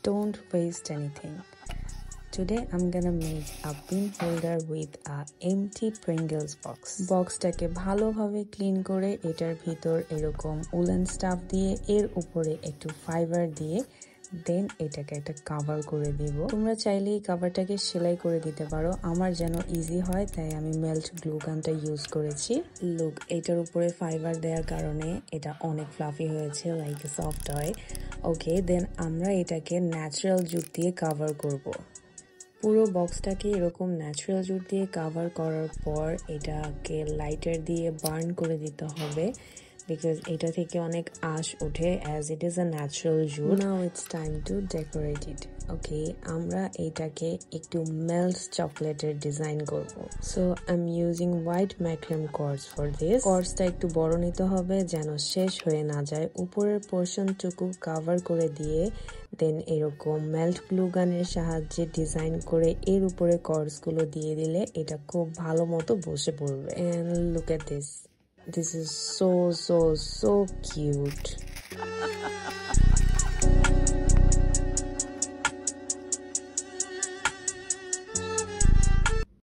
don't waste anything. Today I'm gonna make a pin holder with a empty Pringles box. বক্সটাকে ভালোভাবে clean করে এটার ভিতর এরকম woollen staff দিয়ে এর উপরে একটু ফাইবার দিয়ে দেন এটাকে একটা কভার করে দিব। তোমরা চাইলে এই কভারটাকে সেলাই করে দিতে পারো, আমার যেন ইজি হয় তাই আমি মেল্ট গ্লু গানটা ইউজ করেছি। লুক, এটার উপরে ফাইবার দেওয়ার কারণে এটা অনেক ফ্লাফি হয়েছে, লাইক সফট হয়। ওকে, দেন আমরা এটাকে ন্যাচারাল জুট দিয়ে কভার করব। পুরো বক্সটাকে এরকম ন্যাচারাল জুট দিয়ে কভার করার পর এটাকে লাইটার দিয়ে বার্ন করে দিতে হবে, বিকজ এটা থেকে অনেক আঁশ ওঠে as it is a natural jute. Now it's time to decorate it. Okay, আমরা এটাকে একটু মেল্ট চকলেটের ডিজাইন করব। So I am using white macrame cords for this. কর্ডসটা একটু বড় নিতে হবে যেন শেষ হয়ে না যায়। উপরের পোর্শনটুকু কভার করে দিয়ে দেন এরকম মেল্ট গ্লু গানের সাহায্যে ডিজাইন করে এর উপরে কর্ডসগুলো দিয়ে দিলে এটা খুব ভালো মতো বসে পড়বে। And look at this, this is so so so cute.